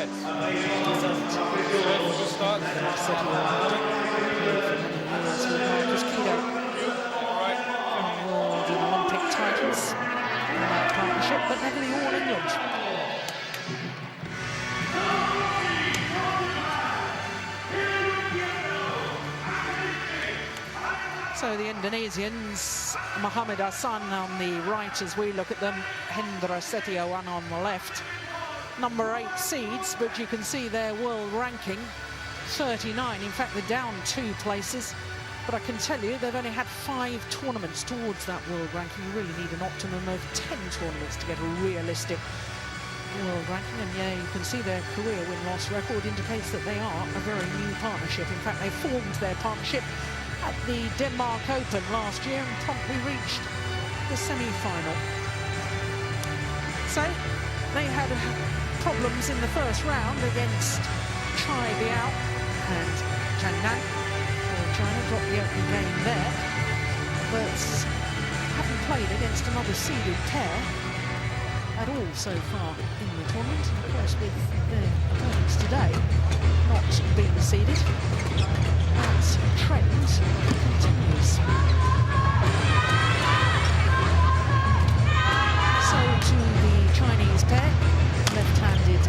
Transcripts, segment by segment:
World and Olympic titles in that partnership, but never the All England. So the Indonesians, M.Ahsan on the right as we look at them, Hendra H.Setaiwan on the left. Number 8 seeds, but you can see their world ranking, 39. In fact, they're down 2 places. But I can tell you, they've only had 5 tournaments towards that world ranking. You really need an optimum of 10 tournaments to get a realistic world ranking. And yeah, you can see their career win-loss record indicates that they are a very new partnership. In fact, they formed their partnership at the Denmark Open last year and promptly reached the semi-final. So they had problems in the first round against Biao and Jiangnan. China dropped the opening game there, but haven't played against another seeded pair at all so far in the tournament. And of course, with their opponents today not being seeded, that trend continues. So to the Chinese pair, left-handed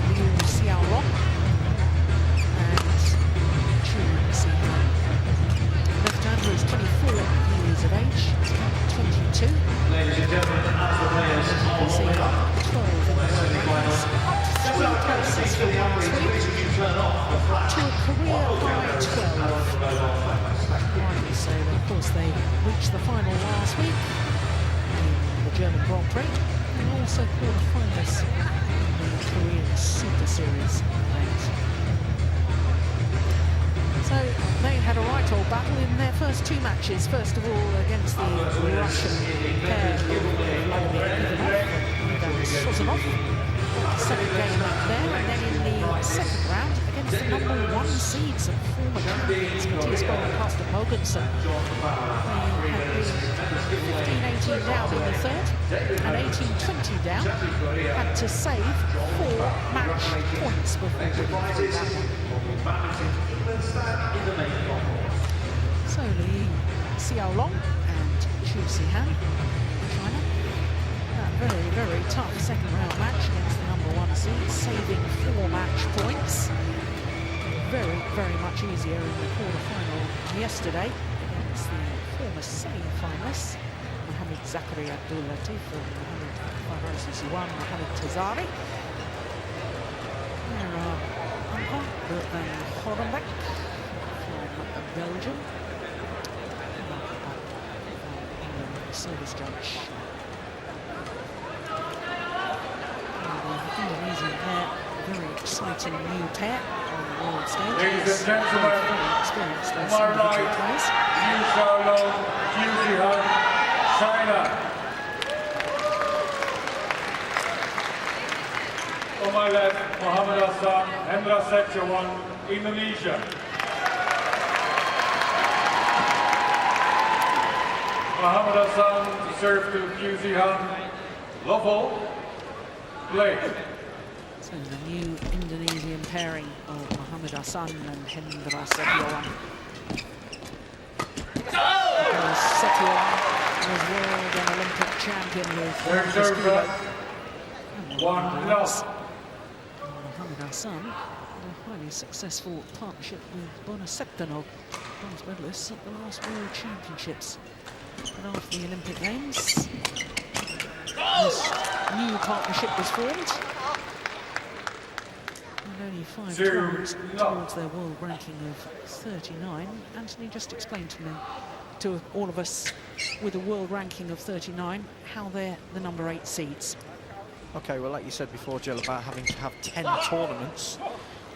Liu Xiaolong and Chu Zihan. Left-hander is 24 years of age, 22. Ladies and gentlemen, as the players You can see 12 in the rankings, up 3 places from last week to a career high 12. Rightly so, of course, they reached the final last week in the German Grand Prix and also quarter-finalists in the Korean Superseries event. So they had a right old battle in their first 2 matches. First of all, against the Russian pair, Vladimir Xiaolong. Second game up there, and then in the second round against the number 1 seeds and former champions, Mathias and Carsten Mogensen. They had been 15-18 down in the third and 18-20 down. Had to save 4 match points before winning through that one. So Li Xiaolong and Chu Zihan, China. A very, very tough second round match against the number 1 seed, saving 4 match points. Very, very much easier in the quarter-final yesterday against the former semi-finalists, Mohammad Zakaria Abdul Latif and Mohammad Mohammad Tazari. There are Horenbeck from Belgium. Service judge. The Indonesian pair, very exciting new pair on the world stage. Ladies and gentlemen, very experienced as on my individual right, players. Xiaolong, Zihan, China. On my left, M.Ahsan, Hendra H.Setaiwan, Indonesia. M.Ahsan to serve to Zihan, Lovell, play. So the new Indonesian pairing of M.Ahsan and Hendra H.Setaiwan. H.Setaiwan was world and Olympic champion with Serve, 1-0. M.Ahsan, a highly successful partnership with Bonaceptano, bronze medalists at the last World Championships. And after the Olympic Games, this new partnership was formed. And only 5 tournaments towards their world ranking of 39. Anthony, just explain to all of us, with a world ranking of 39, how they're the number 8 seeds. Okay, well, like you said before, Jill, about having to have 10 tournaments,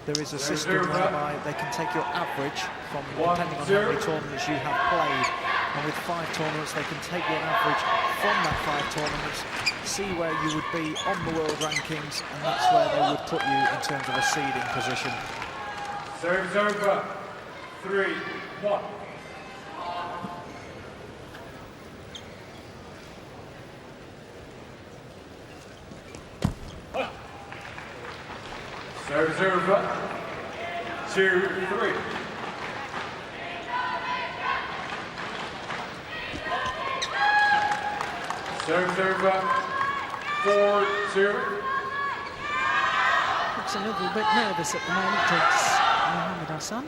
there is a system whereby they can take your average from, depending on how many tournaments you have played. And with 5 tournaments, they can take your average from that 5 tournaments, see where you would be on the world rankings, and that's where they would put you in terms of a seeding position. Serves over. 3-1. Serve, serve, 2-3. Serve, serve, 4-2. Looks a little bit nervous at the moment, it's Mohammad Ahsan.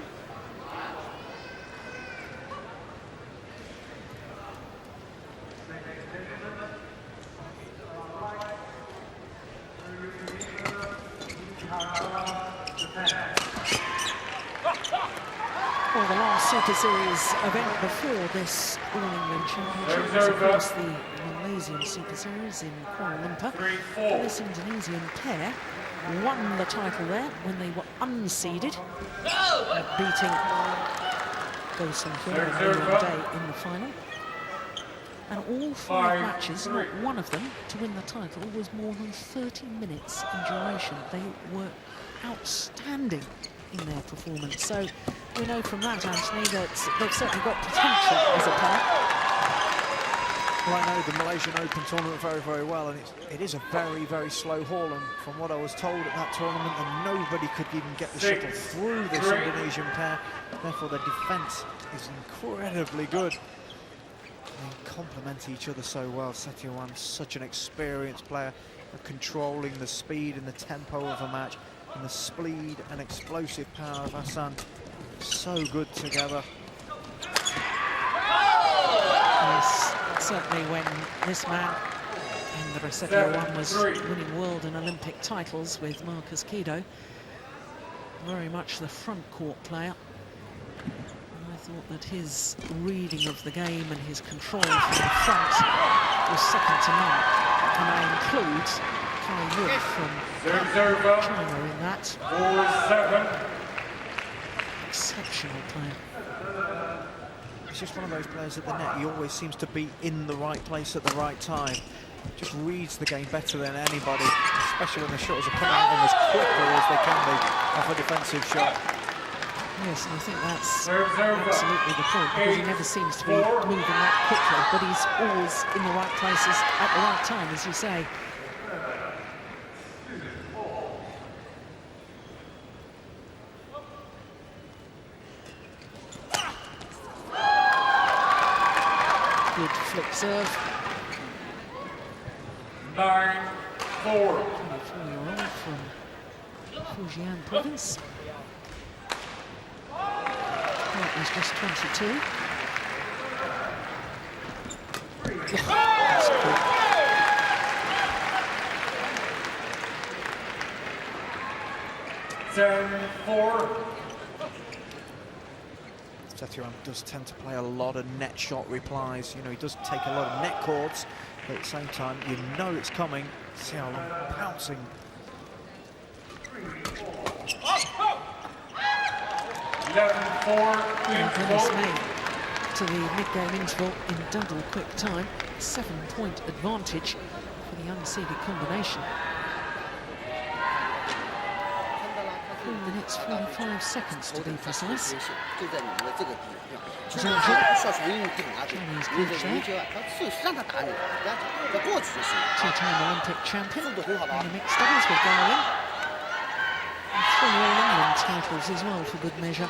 Well, the last Super Series event before this All England Championship was, of course, the Malaysian Super Series in Kuala Lumpur. This Indonesian pair won the title there when they were unseeded, beating Xiaolong earlier day in the final. And all 5 matches, not one of them, to win the title was more than 30 minutes in duration. They were outstanding in their performance. So we know from that, Anthony, that they've certainly got potential as a pair. Well, I know the Malaysian Open tournament very, very well, and it is a very, very slow haul. And from what I was told at that tournament, that nobody could even get the shuttle through this Indonesian pair. Therefore, their defence is incredibly good. They complement each other so well. Xiaolong, such an experienced player, controlling the speed and the tempo of a match, and the speed and explosive power of Ahsan. So good together. Yes, certainly when this man, Hendra Xiaolong, was winning world and Olympic titles with Marcus Kido, very much the front court player. And I thought that his reading of the game and his control from the front was second to none. And I include Kai Wood from China in that. 4-7. Exceptional player. He's just one of those players at the net. He always seems to be in the right place at the right time. Just reads the game better than anybody, especially when the shots are coming at him as quickly as they can be off a defensive shot. Yes, and I think that's absolutely the point, because he never seems to be moving that quickly, but he's always in the right places at the right time, as you say. Good flip serve. 9-4. 24-year-old from Fujian province. That was just 22. That's quick. Xiaolong does tend to play a lot of net shot replies. You know, he does take a lot of net chords, but at the same time, you know it's coming. Xiaolong pouncing. 11-4. To the mid-game interval in double quick time. 7-point advantage for the unseeded combination. 4 minutes 45 seconds to be precise. Chinese coach there. 2-time Olympic champion in the mixed doubles with Darwin. And 3 All England titles as well, for good measure.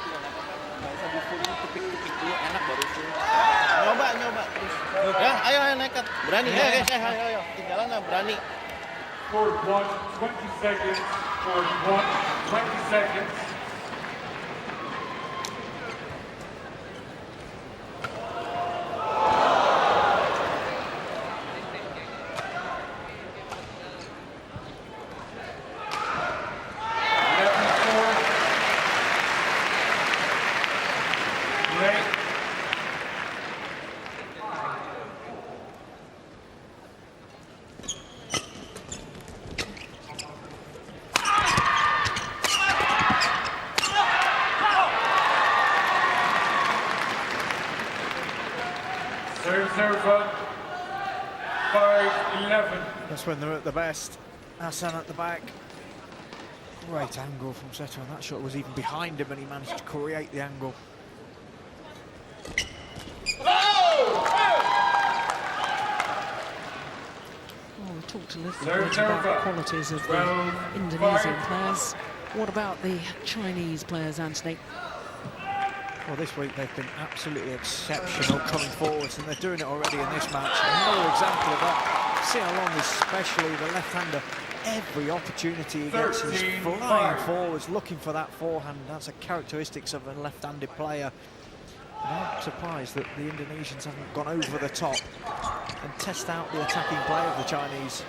Scored 1, 20 seconds. Scored 1, 20 seconds. Serve 5-11. That's when they're at the best. Ahsan at the back. Great angle from Xiaolong. That shot was even behind him, and he managed to create the angle. Well, we talked a little bit about the qualities of the Indonesian players. What about the Chinese players, Anthony? Well, this week they've been absolutely exceptional coming forwards, and they're doing it already in this match. Another example of that. Xiaolong, especially the left-hander, every opportunity he gets, he's flying forwards, looking for that forehand. That's a characteristics of a left-handed player. And I'm surprised that the Indonesians haven't gone over the top and test out the attacking play of the Chinese.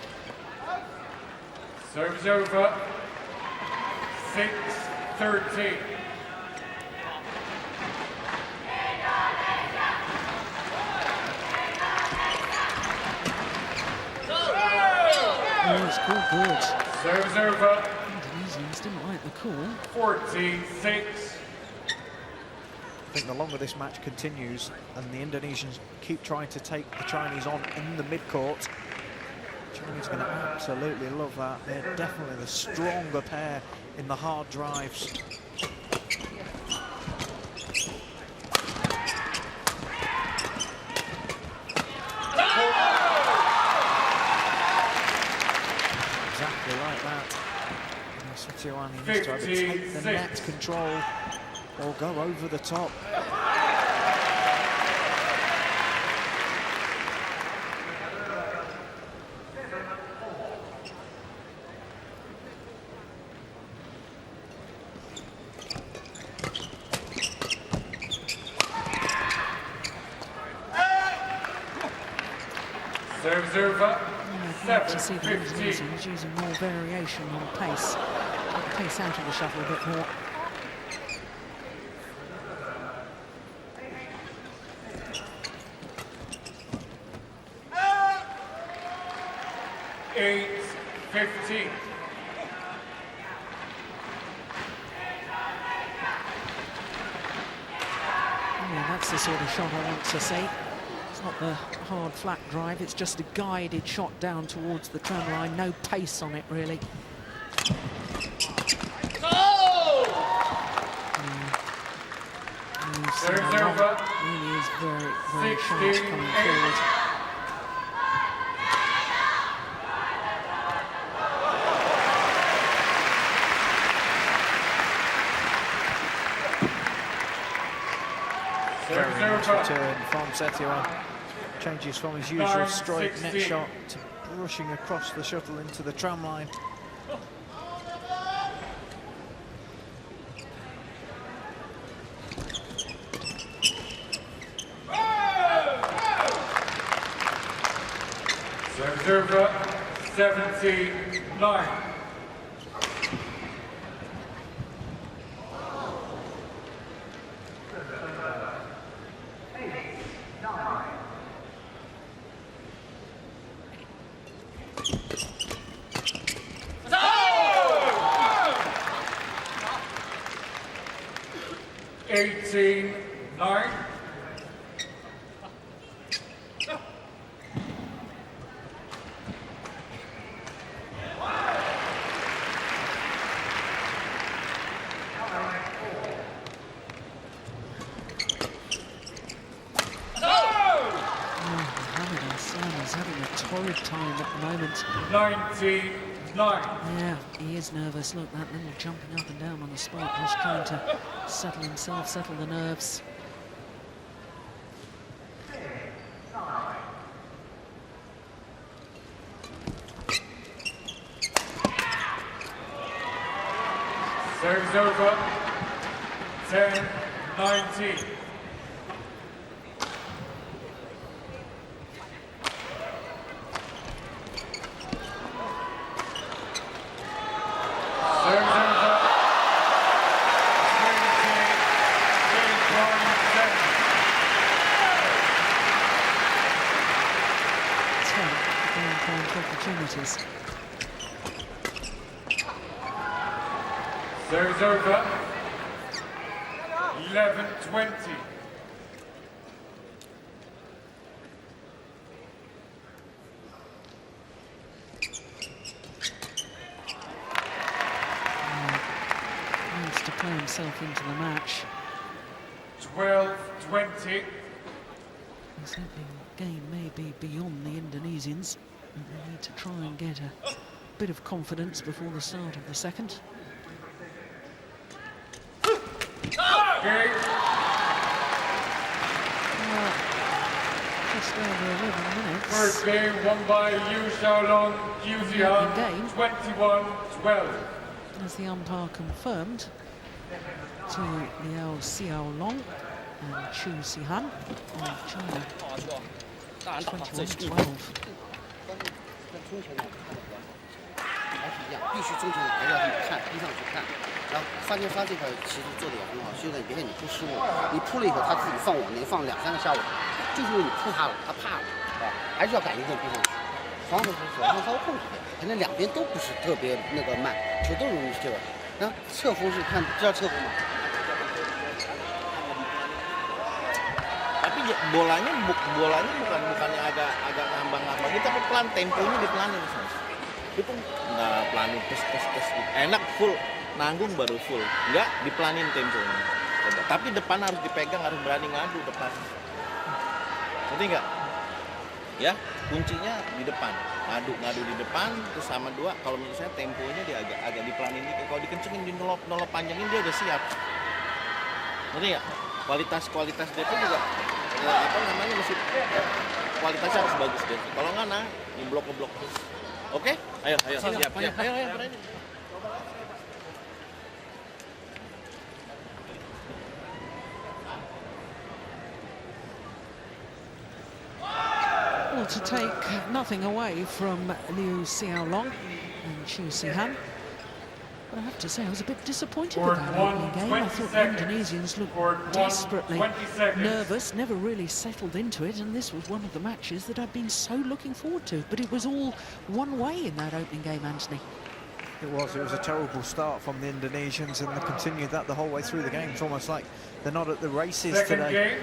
Serves over. 6-13. Oh, it's all good. Serves over. Indonesians didn't like the call. 14-6. I think the longer this match continues and the Indonesians keep trying to take the Chinese on in the mid-court, the Chinese are going to absolutely love that. They're definitely the stronger pair in the hard drives. Exactly like that. H.Setaiwan needs to either take the net control or go over the top. Serves over. I'd like to see the Indonesians using more variation on pace. Get the pace out of the shuttle a bit more. Yeah, that's the sort of shot I want to see. It's not the hard flat drive, it's just a guided shot down towards the tram line. No pace on it, really. Xiaolong really is very, very sharp coming forward. Very nice return from H.Setaiwan. Changes from his usual straight net shot to brushing across the shuttle into the tram line. Serve 17-9. Time at the moment. 19-9. Yeah, he is nervous. Look, that little jumping up and down on the spot, just trying to settle himself, settle the nerves. Serves over. 10-19. Opportunities. Serves over. 11-20. Needs to play himself into the match. 12-20. This opening game may be beyond the Indonesians. They need to try and get a bit of confidence before the start of the second. Game. Just over 11 minutes. First game won by Xiaolong, Zihan, Game. 21-12. As the umpire confirmed to Xiaolong and Zihan of China. 21-12. 必须中前还是要看，盯上去看。然后发这块其实做的也很好，修的别看你扑失误，你扑了以后他自己放网内放2、3个下网，就是因为你扑他了，他怕了，是吧？还是要赶一个逼上去，防守手上稍微控制点，可能两边都不是特别那个慢，球都容易这个。然后侧锋是看知道侧锋吗？ Tapi bolanya bukannya agak ngambang-ngambang gitu, tapi pelan, temponya dipelanin. Itu nggak pelanin tes gitu. Enak full, nanggung baru full, nggak dipelanin temponya. Tapi depan harus dipegang, harus berani ngadu depan. Ngerti nggak? Ya, kuncinya di depan. Ngadu di depan, terus sama dua. Kalau menurut saya temponya dia agak dipelanin dikit. Kalau dikencengin, di nolop panjangin dia udah siap. Ngerti nggak? Kualitas dia pun juga apa namanya mesti kualitasnya harus bagus deh. Kalau nggak nah, ngeblok terus. Oke? Ayo siap. Ayo berani. Well, to take nothing away from Liu Xiaolong and Zihan. But I have to say, I was a bit disappointed with that opening game. I thought the Indonesians looked desperately nervous, never really settled into it, and this was one of the matches that I've been so looking forward to. But it was all one way in that opening game, Anthony. It was a terrible start from the Indonesians, and they continued that the whole way through the game. It's almost like they're not at the races today.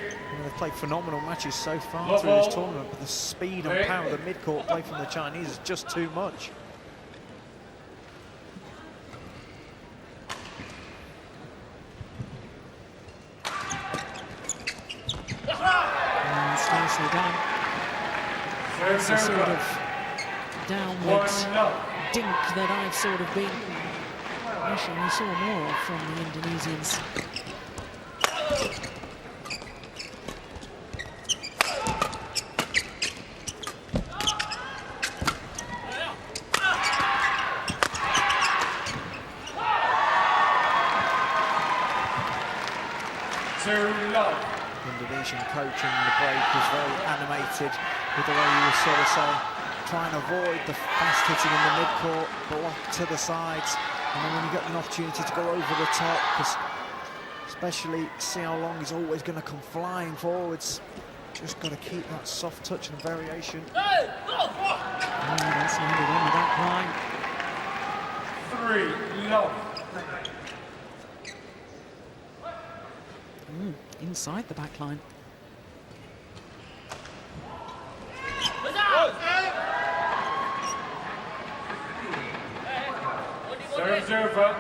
They've played phenomenal matches so far through this tournament, but the speed and power of the mid-court play from the Chinese is just too much. It's nicely done. It's a sort of downward dink that I've sort of been wishing we saw more of from the Indonesians. Indonesian coach in the break was very animated with the way he was sort of saying, try and avoid the fast hitting in the mid-court, block to the sides, and then when you get an opportunity to go over the top, because especially Xiaolong is always going to come flying forwards, just got to keep that soft touch and variation. Oh, that's landed on the back line. 3-love. Inside the back line. Serves over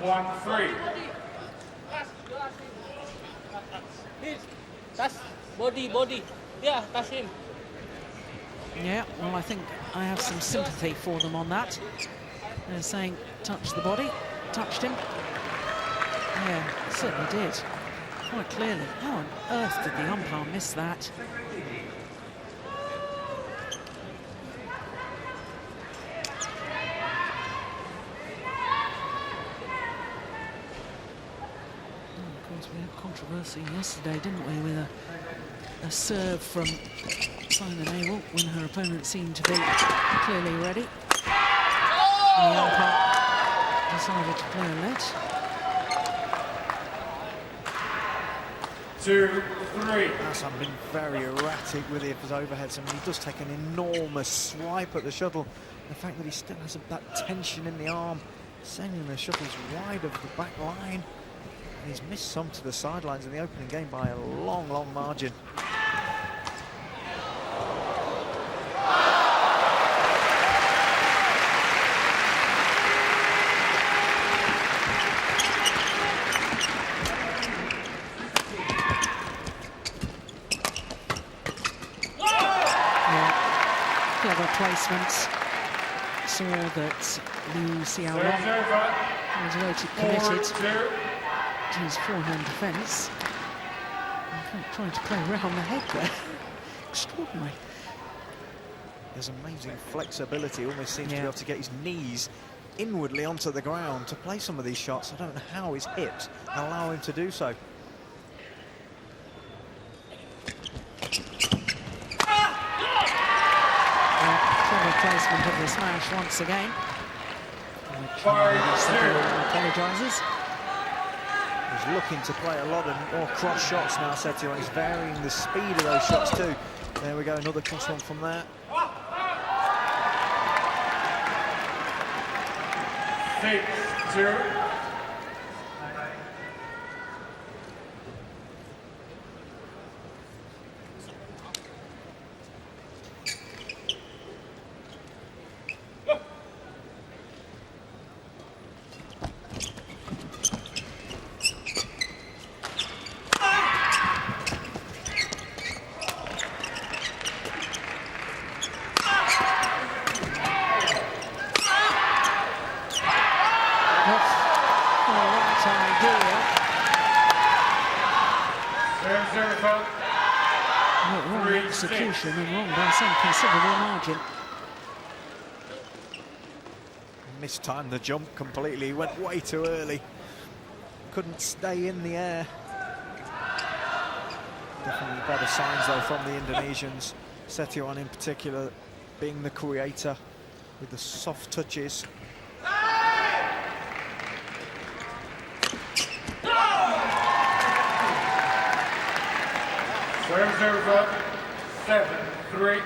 1-3. Touch, body. Yeah, touch him. Yeah, well, I think I have some sympathy for them on that. They're saying, touch the body, touched him. Yeah, certainly did. Quite clearly. How on earth did the umpire miss that? Of course, we had controversy yesterday, didn't we, with a serve from Simon Abel when her opponent seemed to be clearly ready. And the umpire decided to play a let. 2-3. M.Ahsan been very erratic with his overheads. I mean, he does take an enormous swipe at the shuttle. The fact that he still has that tension in the arm, sending the shuttles wide of the back line. And he's missed some to the sidelines in the opening game by a long margin. Placements saw that Liu Xiaolong was rated committed. his forehand defence. Trying to play around the head there. Extraordinary. There's amazing flexibility. Almost seems to be able to get his knees inwardly onto the ground to play some of these shots. I don't know how his hips allow him to do so. Clever placement of the smash once again. Apologises. He's looking to play a lot of more cross shots now, Setaiwan. He's varying the speed of those shots too. There we go, another cross one from there. 6-2. Wrong execution and wrong by some considerable margin. Mistimed the jump completely. He went way too early. Couldn't stay in the air. Definitely better signs though from the Indonesians. Setaiwan in particular being the creator with the soft touches. Serves over 7-3.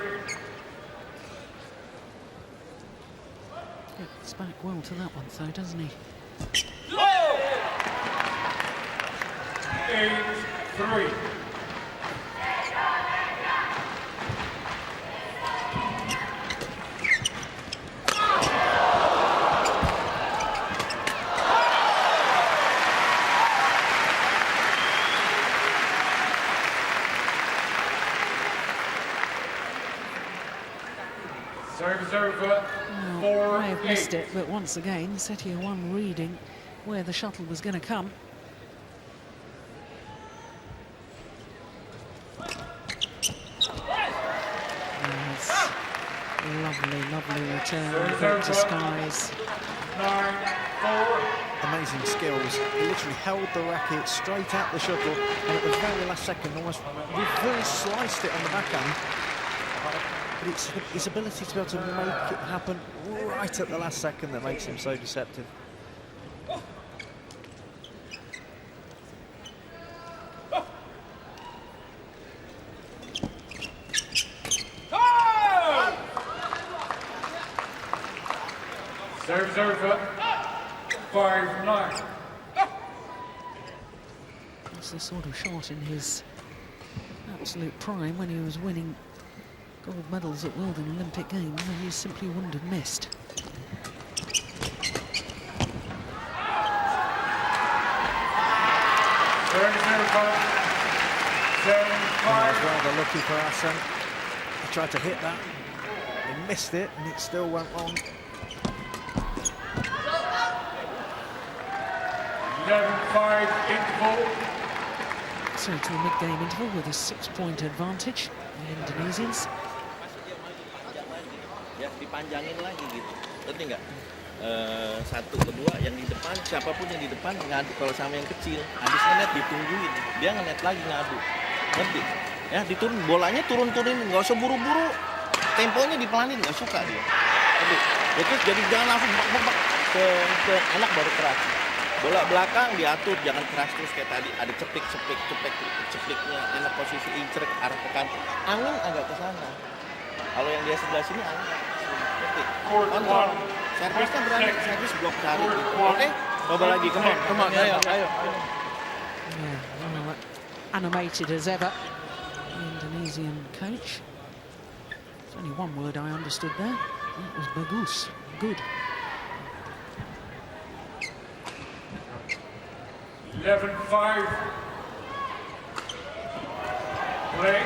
Gets back well to that one though, doesn't he? 8-3. Serves over Well, may have missed 4-8. it, but once again, Setaiwan reading where the shuttle was going to come. Yes. Lovely, lovely return. Back to skies. 9-4. Amazing skills. He literally held the racket straight at the shuttle and at the very last second almost reverse sliced it on the backhand. But it's his ability to be able to make it happen right at the last second that makes him so deceptive. Serves over 5-9. That's the sort of shot in his absolute prime when he was winning gold medals at World and Olympic Games, and he simply wouldn't have missed. Serves over 7-5. Rather lucky for M.Ahsan. He tried to hit that, he missed it, and it still went wrong. 11-5 interval. So to a mid-game interval with a 6-point advantage, the Indonesians. Ya dipanjangin lagi gitu, ngerti nggak? Satu kedua yang di depan, siapapun yang di depan ngadu kalau sama yang kecil, habis ngenet ditungguin, dia ngenet lagi ngadu, ngerti? Ya diturun, bolanya turun-turunin, nggak usah buru-buru, temponya dipelanin, nggak suka dia. Ngerti? Itu jadi jangan langsung bak-bak ke anak baru keras. Bola belakang diatur, jangan keras terus kayak tadi. Ada cepliknya, enak posisi incer ke arah ke kanan. Angin agak ke sana. Kalau yang dia sebelah sini angin agak ke sini. Ngerti? Kontrol. Servisnya berani, servis blok cari. Oke? Coba lagi, come on, ayo. Yeah, well, animated as ever, the Indonesian coach. There's only one word I understood there. That was bagus, good. 11-5. Play.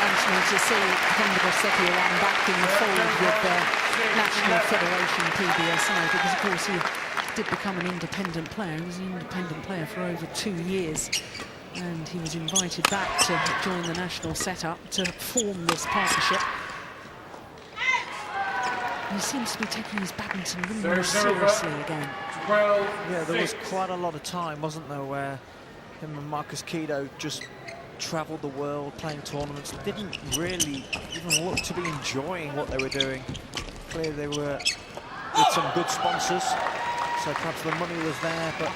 Anthony, to see Hendra back in the fold with the National Federation PBSI, because of course he did become an independent player. He was an independent player for over 2 years, and he was invited back to join the national setup to form this partnership. He seems to be taking his badminton really more seriously again. Yeah, there was quite a lot of time, wasn't there, where him and Marcus Kido just travelled the world playing tournaments, didn't really even look to be enjoying what they were doing. Clearly they were with some good sponsors, so perhaps the money was there, but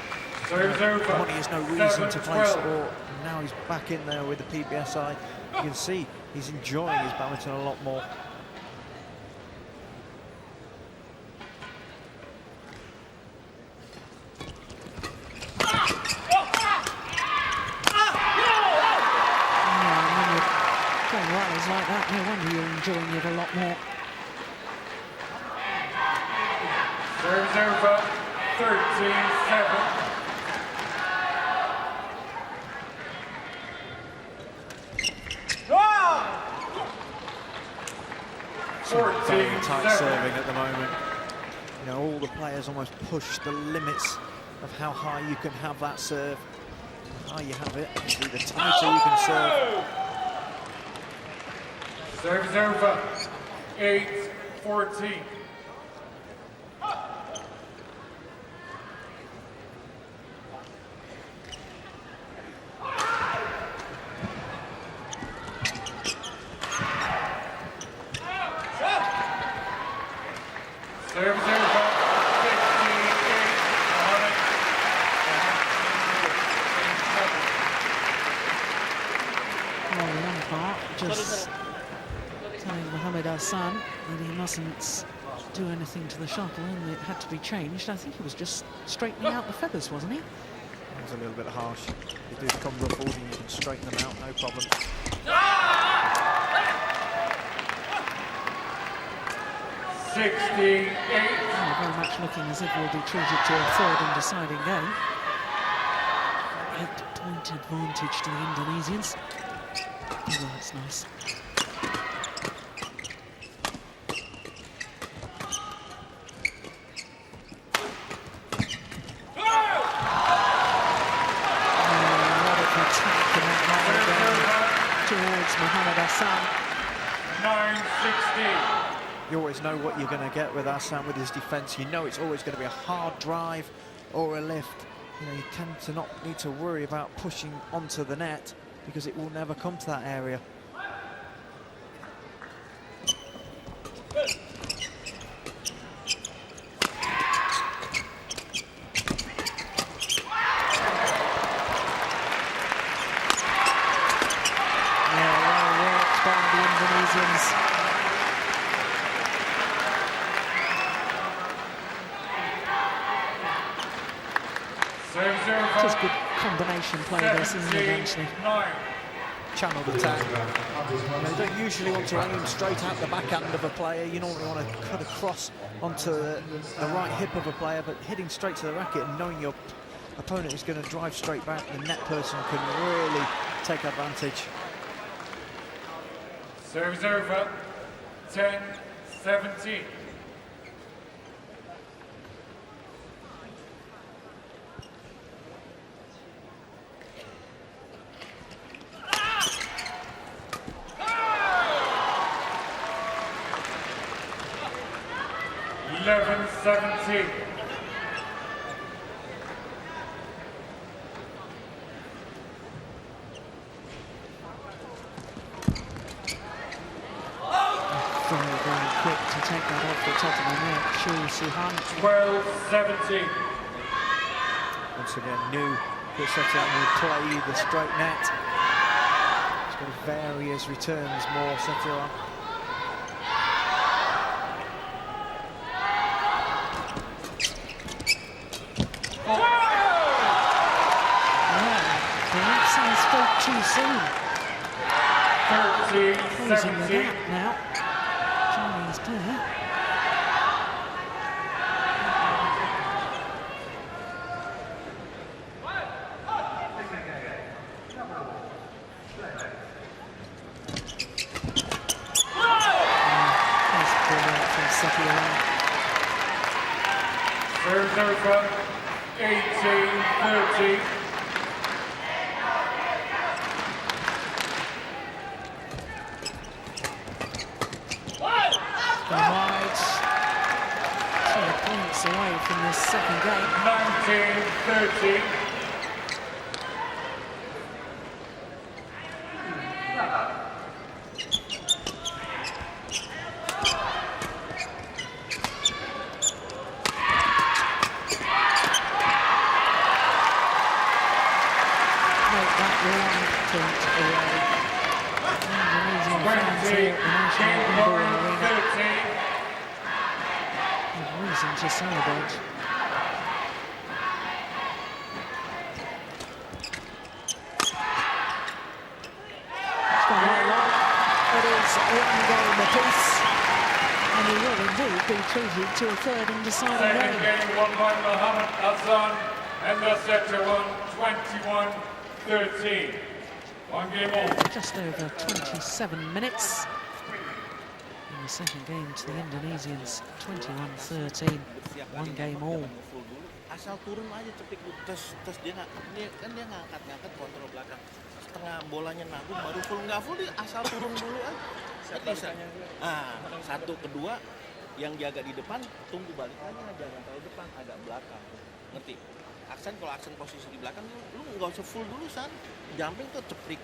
money is no reason to play sport. And now he's back in there with the PBSI. You can see he's enjoying his badminton a lot more. Rallies like that, no wonder you're enjoying it a lot more. Serves over 13-7. Very tight serving at the moment. You know, all the players almost push the limits of how high you can have that serve. The higher you have it, the tighter you can serve. Serves over 8-14. Serves over 58. Well, the umpire just telling M.Ahsan that he mustn't do anything to the shuttle, and it had to be changed. I think he was just straightening out the feathers, wasn't he? That was a little bit harsh. If they do come ruffled and you can straighten them out, no problem. 68. Very much looking as if we'll be treated to a third and deciding game. 8-point advantage to the Indonesians. Oh, that's nice. Towards Mohammad 9-16. You always know what you're going to get with Ahsan with his defence. You know it's always going to be a hard drive or a lift. You know, you tend to not need to worry about pushing onto the net because it will never come to that area. Just good combination play this, isn't it, Anthony? Channeled attack. You don't usually want to aim straight at the backhand of a player. You normally want to cut across onto the right hip of a player, but hitting straight to the racket and knowing your opponent is going to drive straight back, the net person can really take advantage. Serves over 10-17. Seventeen. Very quick to take that off the top of the net. Zihan. 12-17. Once again, new H.Setaiwan will play the straight net. He's going to vary his returns more, Setaiwan. Too soon. 13-17. Closing the gap now. Chinese player. server, 18-30. Wide. 2 points away from this second game. 19-30. To celebrate. It's gone right long. It is 1 game apiece, and he will indeed be treated to a third and deciding Second game. game won by M.Ahsan and H.Setaiwan, 21-13. 1 game all. Just over 27 minutes. In the second game to the Indonesians, 21-13. 1 game all. Asal turun aja cepik tes dia nggak ngangkat kontrol belakang. Setengah bolanya nanggung baru full, nggak full dia asal turun dulu aja. Bisa. Satu kedua yang jaga di depan tunggu balik lagi, jangan terlalu depan, agak belakang. Ngerti? Kalau Ahsan posisi di belakang lu nggak usah full dulu San. Jumping tuh ceplik.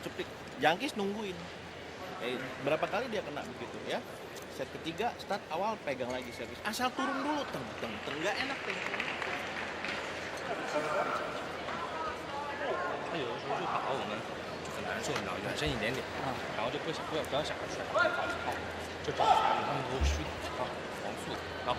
Jangkis nungguin. Berapa kali dia kena begitu ya? Set ketiga, start awal pegang lagi servis. Asal turun dulu, teng nggak enak tempo. 他有的时候就打我们就很难受，你知道，远身一点点，然后就不要想着甩，就找他们都虚黄速啊。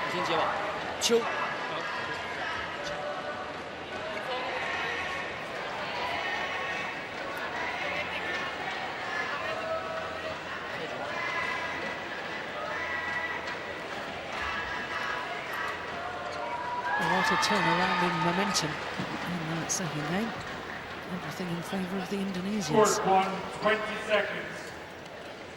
你先接吧，秋。 What a turnaround in momentum in that second game. Everything in favour of the Indonesians. Court 1, 20 seconds.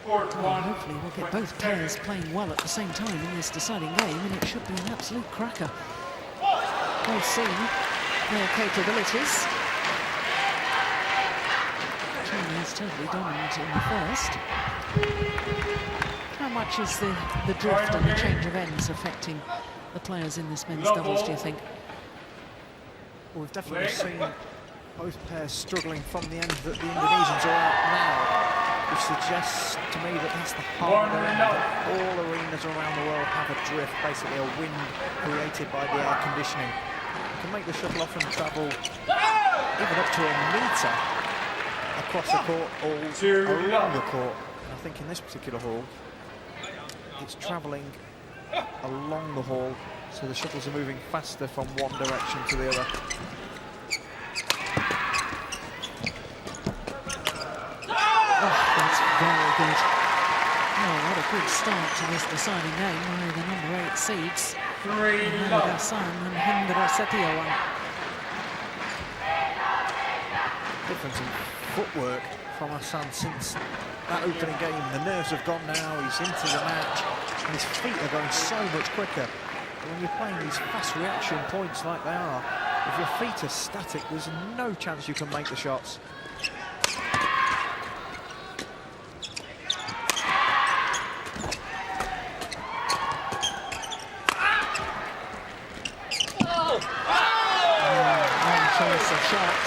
Court 1. Hopefully we'll get both pairs playing well at the same time in this deciding game, and it should be an absolute cracker. Both seen their capabilities. China is totally dominant in the first. How much is the drift and the change of ends affecting the players in this men's doubles, do you think? Well, we've definitely seen both pairs struggling from the end that the Indonesians are at now, which suggests to me that that's the heart of their end. All arenas around the world have a drift, basically a wind created by the air conditioning. You can make the shuttle often travel even up to a metre across the court or along the court. And I think in this particular hall, it's travelling along the hall, so the shuttles are moving faster from one direction to the other. Oh, that's very good. Oh, what a good start to this deciding game by the number 8 seeds, M.Ahsan and Hendra Xiaolong. Difference in footwork from Ahsan since that opening game. The nerves have gone now, he's into the match, and his feet are going so much quicker. But when you're playing these fast reaction points like they are, if your feet are static, there's no chance you can make the shots. Wrong choice of shot.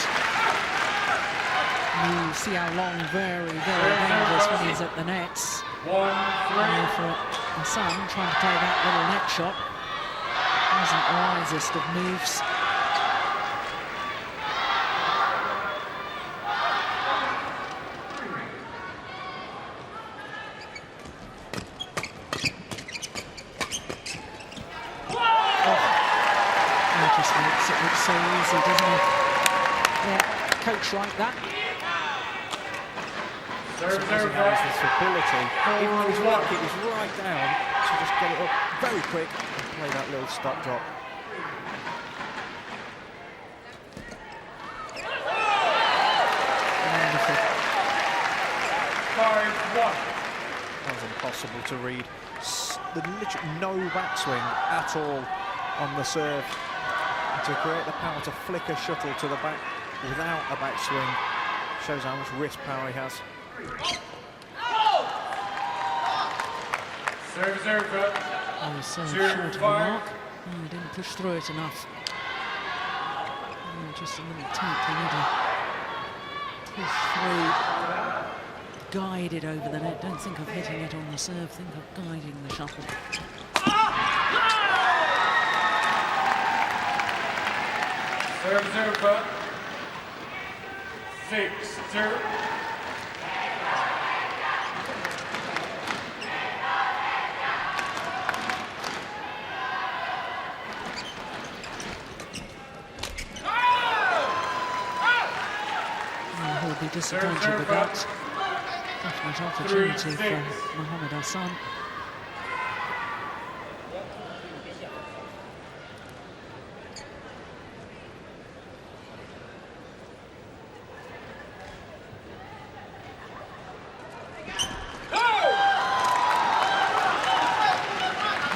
Xiaolong very dangerous when he's at the nets. 1-3. And for Ahsan trying to play that little net shot wasn't the wisest of moves. That just makes it look so easy, doesn't it? Yeah, coach like that. This ability, even though his right kick is right down, to just get it up very quick and play that little stop drop. impossible to read. Literally no backswing at all on the serve. And to create the power to flick a shuttle to the back without a backswing shows how much wrist power he has. Serve up. Oh, so short of the mark. Oh, he didn't push through it enough. Oh, just a little tap. He need to push through. Guide it over the net. Don't think of hitting it on the serve. Think of guiding the shuttle. Serve up. 6-2. He'll be disappointed with that. Definite opportunity for Mohammad. He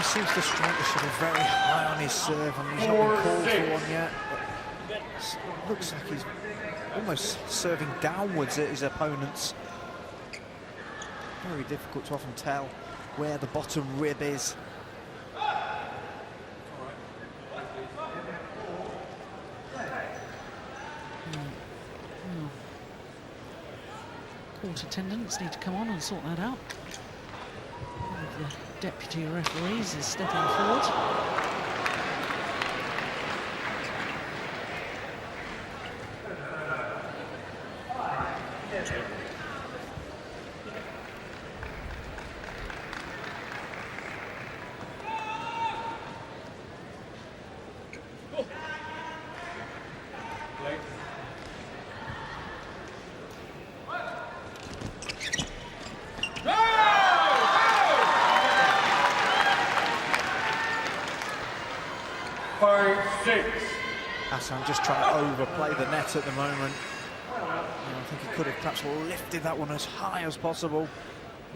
seems to strike the shuttle very high on his serve, and he's not been called for one yet. But it looks like he's almost serving downwards at his opponents. Very difficult to often tell where the bottom rib is. Court attendants need to come on and sort that out. One of the deputy referees is stepping forward. Ahsan just trying to overplay the net at the moment. I think he could have perhaps lifted that one as high as possible.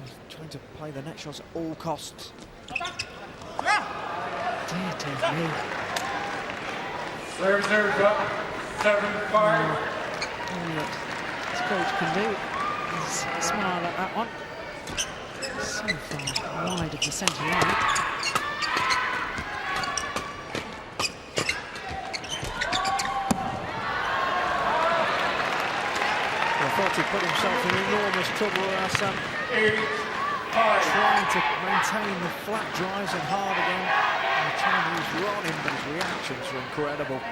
He's trying to play the net shots at all costs. Dear me. Serve up. 7-5. All that this coach can do is smile at that one. So far wide of the centre line. Thought he put himself in enormous trouble, Ahsan. 8-5. Trying to maintain the flat drives and hard again. And the Chinese were on him, but his reactions were incredible.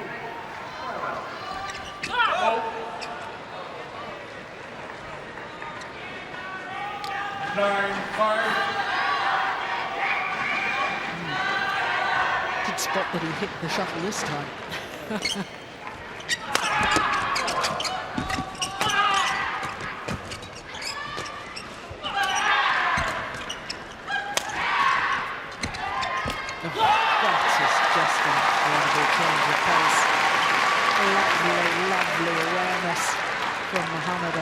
Did spot that he hit the shuttle this time. Lovely awareness from Mohammad.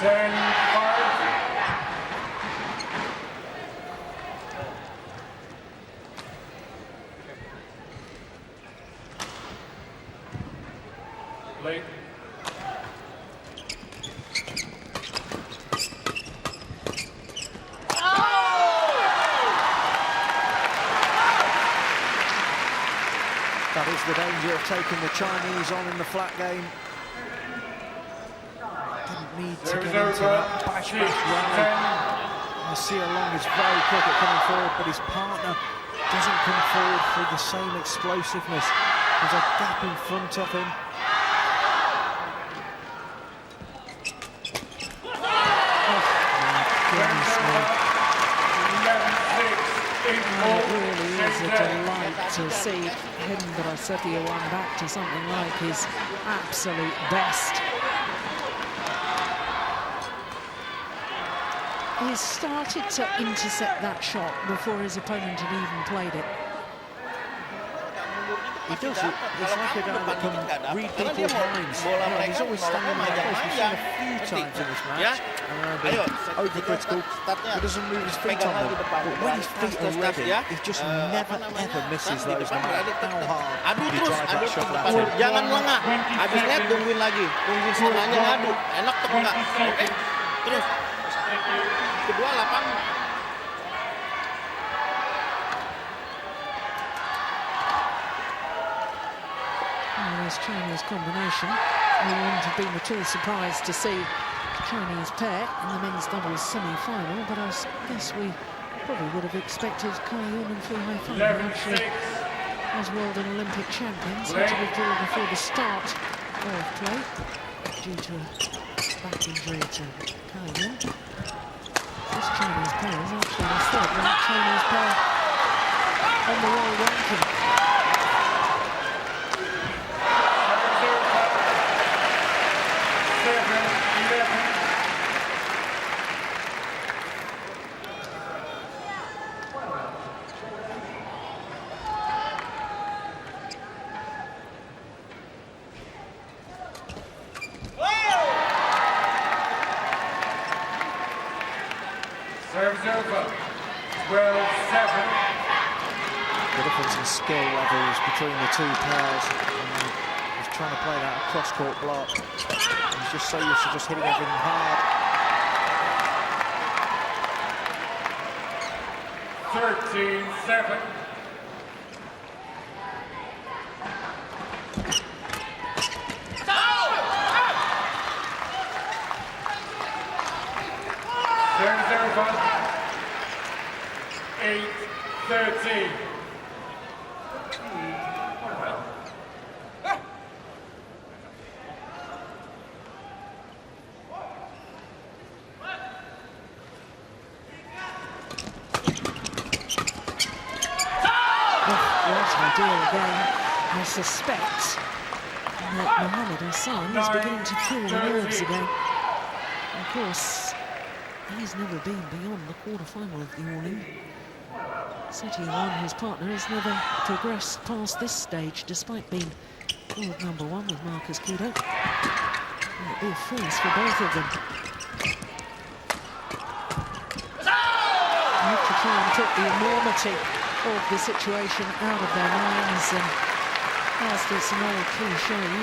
10-5. Late. That is the danger of taking the Chinese on in the flat game. Didn't need to get into that bash rally. Xiaolong is very quick at coming forward, but his partner doesn't come forward with the same explosiveness. There's a gap in front of him. It really is a delight to see H.Setaiwan back to something like his absolute best. He started to intercept that shot before his opponent had even played it. He pasti does. dapat. It's Kalau like a kamu guy that depan can dikit nggak dapat, read karena dia people's mau minds. bola You know, mereka he's always mau standing in the place. We've seen a few Ngerti? times in this Ya? match. And Ayo, overcritical. startnya He doesn't move his feet pegang on them. lagi depan. But when his feet are ready, ya. he just Apa never namanya, ever misses kan di those, no depan matter berada how tetap. hard Adu he terus, drives that adu shot depan. at him. Jangan lengah. Habis net tungguin lagi. Tungguin setengahnya ngadu. Enak atau enggak? Oke? Terus. Kedua lapangan. This Chinese combination. We wouldn't have been at all surprised to see Chinese pair in the men's doubles semi-final, but I guess we probably would have expected Kai Yun and Fu Haifeng, who actually, as world and Olympic champions, had to withdraw before the start of play due to a back injury to Kai Yun. This Chinese pair is actually the third-ranked Chinese pair on the world ranking. Serves over. 12-7. The difference in skill levels between the two pairs. And he's trying to play that cross-court block. And he's just so used to just hitting everything hard. 13-7. Serves over. 8-13. Ideal again. I suspect that M.Ahsan is beginning to feel the nerves again. Of course, he's never been beyond the quarter-final of the All-In. H.Setaiwan, his partner, has never progressed past this stage, despite being world #1 with Marcus Kudo. It'll be a first for both of them. You have to try and put the enormity of the situation out of their minds, and whilst it's an old cliche, you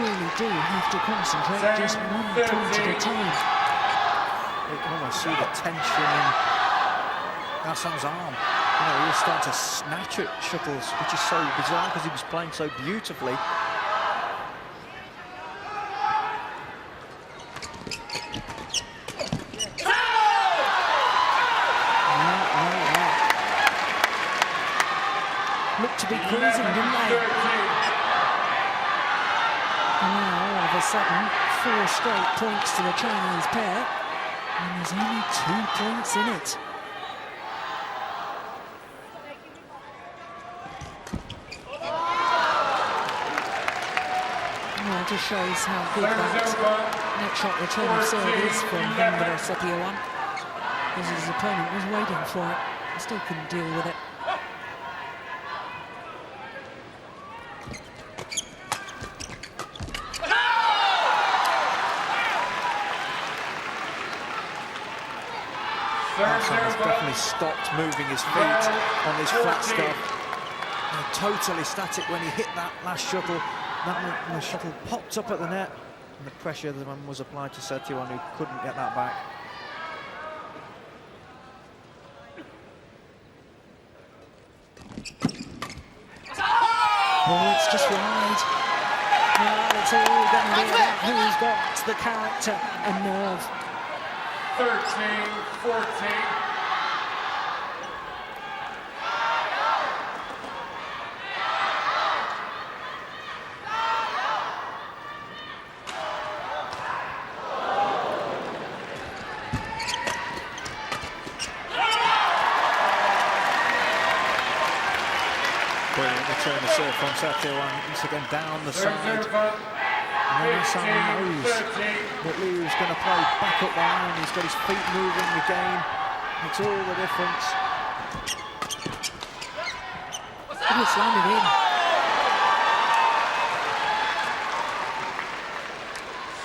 really do have to concentrate just one point at a time. You can almost see the tension in Hassan's arm. You know, he was starting to snatch at shuttles, which is so bizarre because he was playing so beautifully. Looked to be cruising, didn't they? Now, all of a sudden, 4 straight points to the Chinese pair, and there's only 2 points in it. Well, it just shows how good that net shot return of serve is from Hendra H.Setaiwan, because his opponent was waiting for it and still couldn't deal with it. Ahsan has definitely stopped moving his feet on this flat stuff. Totally static when he hit that last shuttle. The shuttle popped up at the net, and the pressure that was applied to Setaiwan, who couldn't get that back. Oh, it's just wide. Well, it's all going to be about who's got the character and nerve. 13-14. Brilliant return of serve from Setaiwan, once again down the side. And then Ahsan knows that Liu's going to play back up the line. He's got his feet moving again. Makes all the difference. And it's landed in.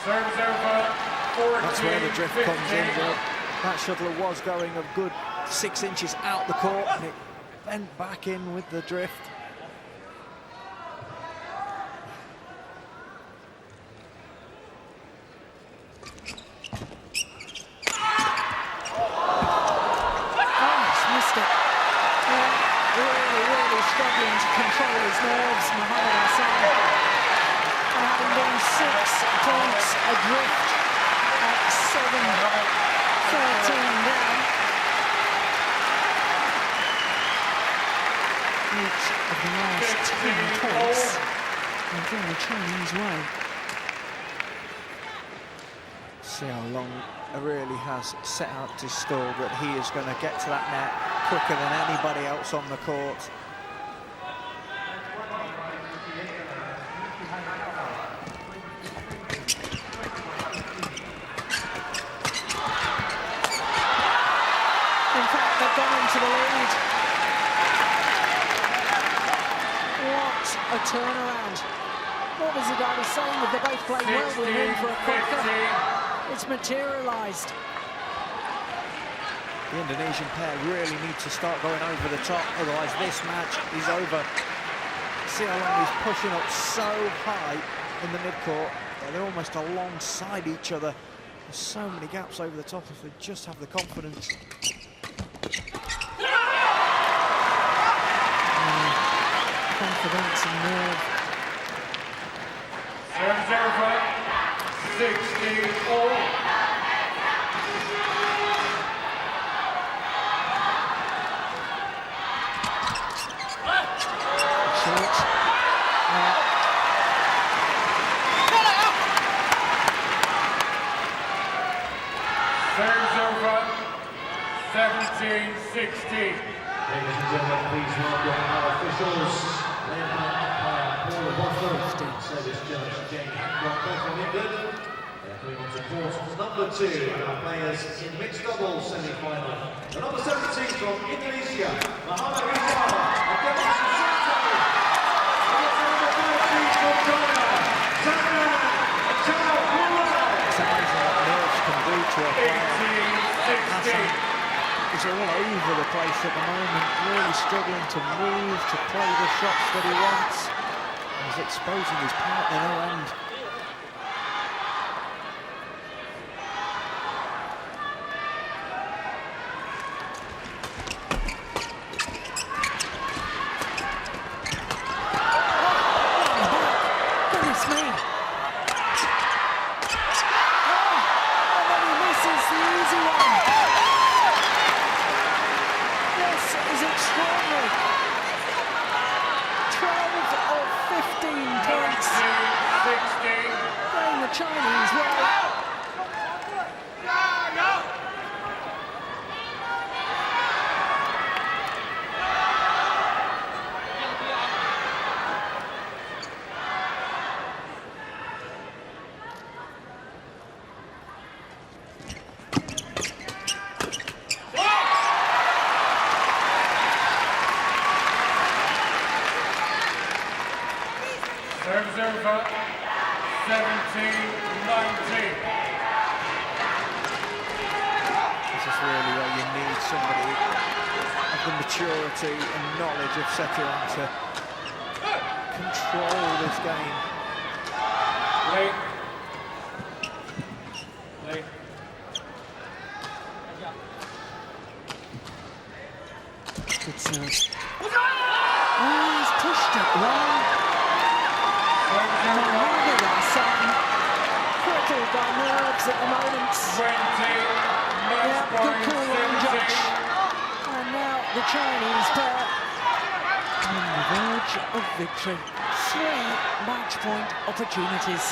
Serves over 14, That's where the drift 15. comes in. That shuttler was going a good 6 inches out the court, and it bent back in with the drift. Struggling to control his nerves, Mohammad Ahsan, and having been 6 points adrift at 7-13 down. Each of the last 10 points have gone the Chinese way. Xiaolong really has set out to stall that he is going to get to that net quicker than anybody else on the court. They've gone into the lead. What a turnaround. What was the guy saying? If they both played well, we're in for a cracker. It's materialised. The Indonesian pair really need to start going over the top, otherwise this match is over. Xiaolong is pushing up so high in the midcourt that they're almost alongside each other. There's so many gaps over the top if they just have the confidence. Confidence and nerve. Serves over 16-all. Short. Serves over 17-16. Ladies and gentlemen, please welcome our officials, led by umpire Paul Watford, service judge Jane Hancock, both from England. They're coming on to court number 2 and our players in mixed doubles semi-final. The number 17 from Indonesia, Mohammad and number 13 from China, Zihan and Xiaolong. It's amazing what nerves can do to a player. 18-16. He's all over the place at the moment, really struggling to move, to play the shots that he wants. He's exposing his partner no end. Goodness me. And then he misses the easy one. Is extraordinary. 12 of 15 points. 16. Going the Chinese way. Serves over 17-19. This is really where you need somebody of the maturity and knowledge of Xiaolong to control this game. Late. Late. Good serve. Oh, he's pushed it wrong. Mohammad Ahsan, crippled by nerves at the moment. 20. Yeah, good call on judge. And now the Chinese pair on the verge of victory. 3 match point opportunities.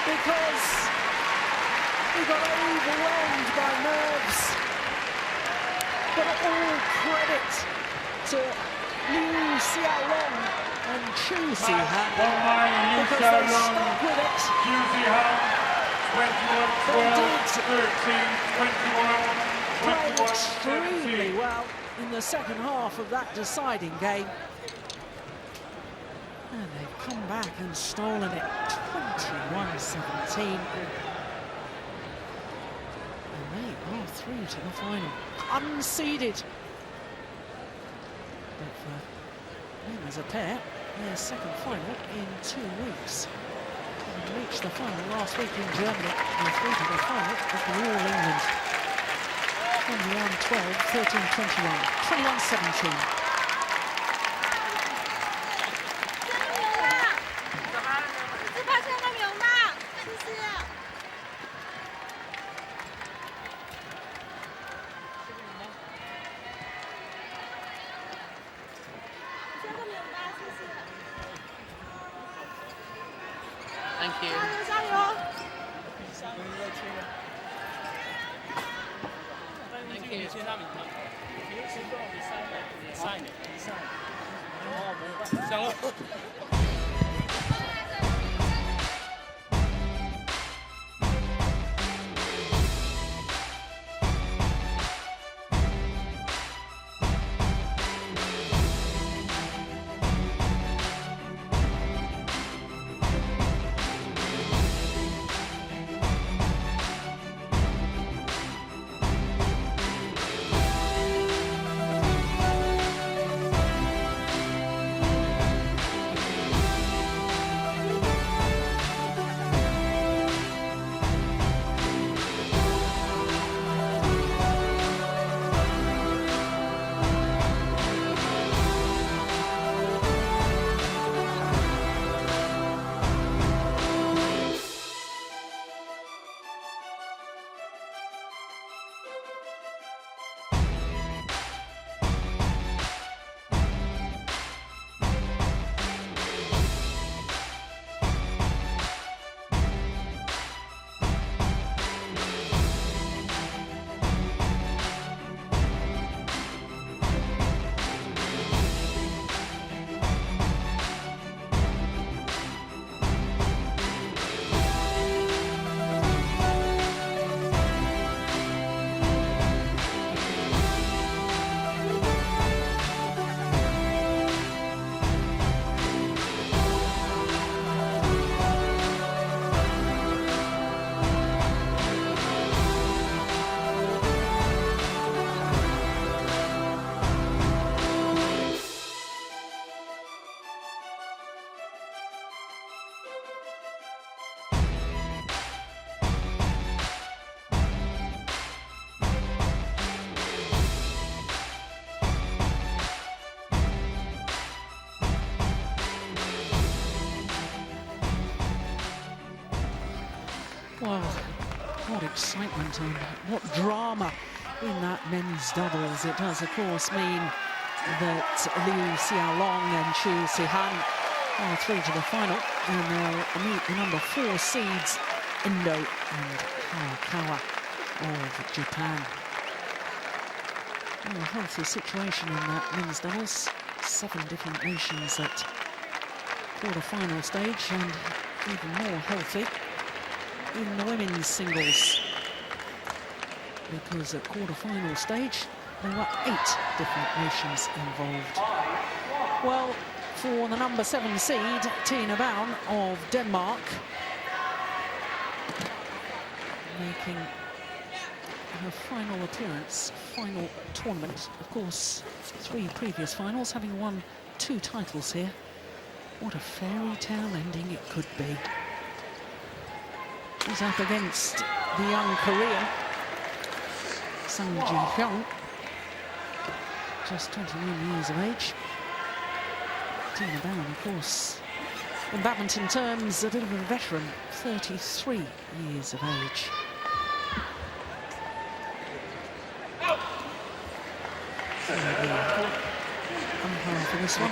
Because he got overwhelmed by nerves. But all credit to Xiaolong and Zihan, because because they stuck with it. Zihan, 21-12, 13, 21, Played extremely 17. well in the second half of that deciding game. And they've come back and stolen it, 21-17. And they are through to the final, unseeded. But for them as a pair, their second final in 2 weeks. They reached the final last week in Germany and through to the final of the All England. 21-12, 13-21, 21-17. 'What excitement and what drama in that men's doubles. It does, of course, mean that Xiaolong and Zihan are through to the final, and they'll meet the number 4 seeds, Indo and Hayakawa of Japan. A healthy situation in that men's doubles. 7 different nations at quarter-final stage, and even more healthy in the women's singles, because at quarter-final stage there were 8 different nations involved. Well, for the number 7 seed, Tina Baun of Denmark, making her final appearance, final tournament. Of course, 3 previous finals, having won 2 titles here. What a fairy tale ending it could be. He's up against the young Korean, Sang Ji-hyung, just 21 years of age. Tina Baun, of course, in badminton terms, a bit of a veteran, 33 years of age. Umpire for this one.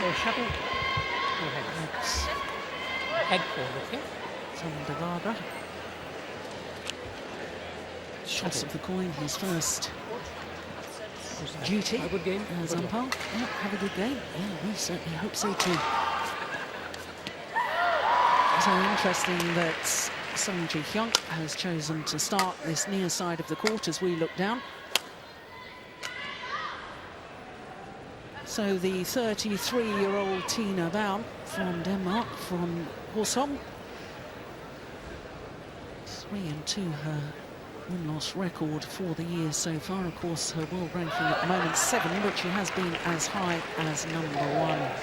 Tandavaga. Toss of the coin, his first duty as umpire. Yeah, have a good game. Yeah, we certainly hope so too. So interesting that Sung Ji-hyun has chosen to start this near side of the court as we look down. So the 33-year-old Tina Baum from Denmark, from Husum. 3-2 her win-loss record for the year so far. Of course, her world ranking at the moment 7, but she has been as high as #1.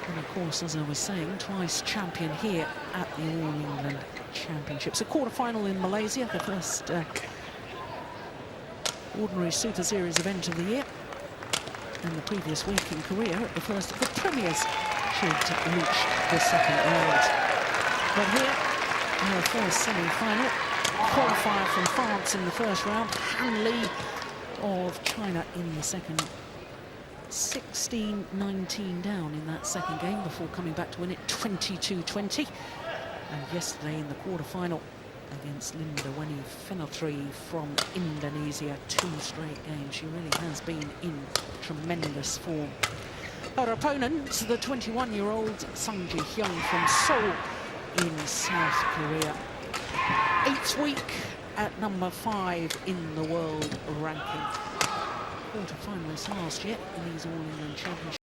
And of course, as I was saying, twice champion here at the All England Championships. A quarter-final in Malaysia, the first ordinary Super Series event of the year. And the previous week in Korea at the first of the Premiers, she'd reached the second round. But here, in her first semi-final, qualifier from France in the first round, Han Li of China in the second. 16-19 down in that second game before coming back to win it 22-20. And yesterday in the quarter-final against Linda Weni Fenotri from Indonesia, 2 straight games. She really has been in tremendous form. Her opponent, the 21-year-old Sung Ji-hyun from Seoul in South Korea. 8th week at #5 in the world ranking. Quarter-finalists last year in these All England Championships.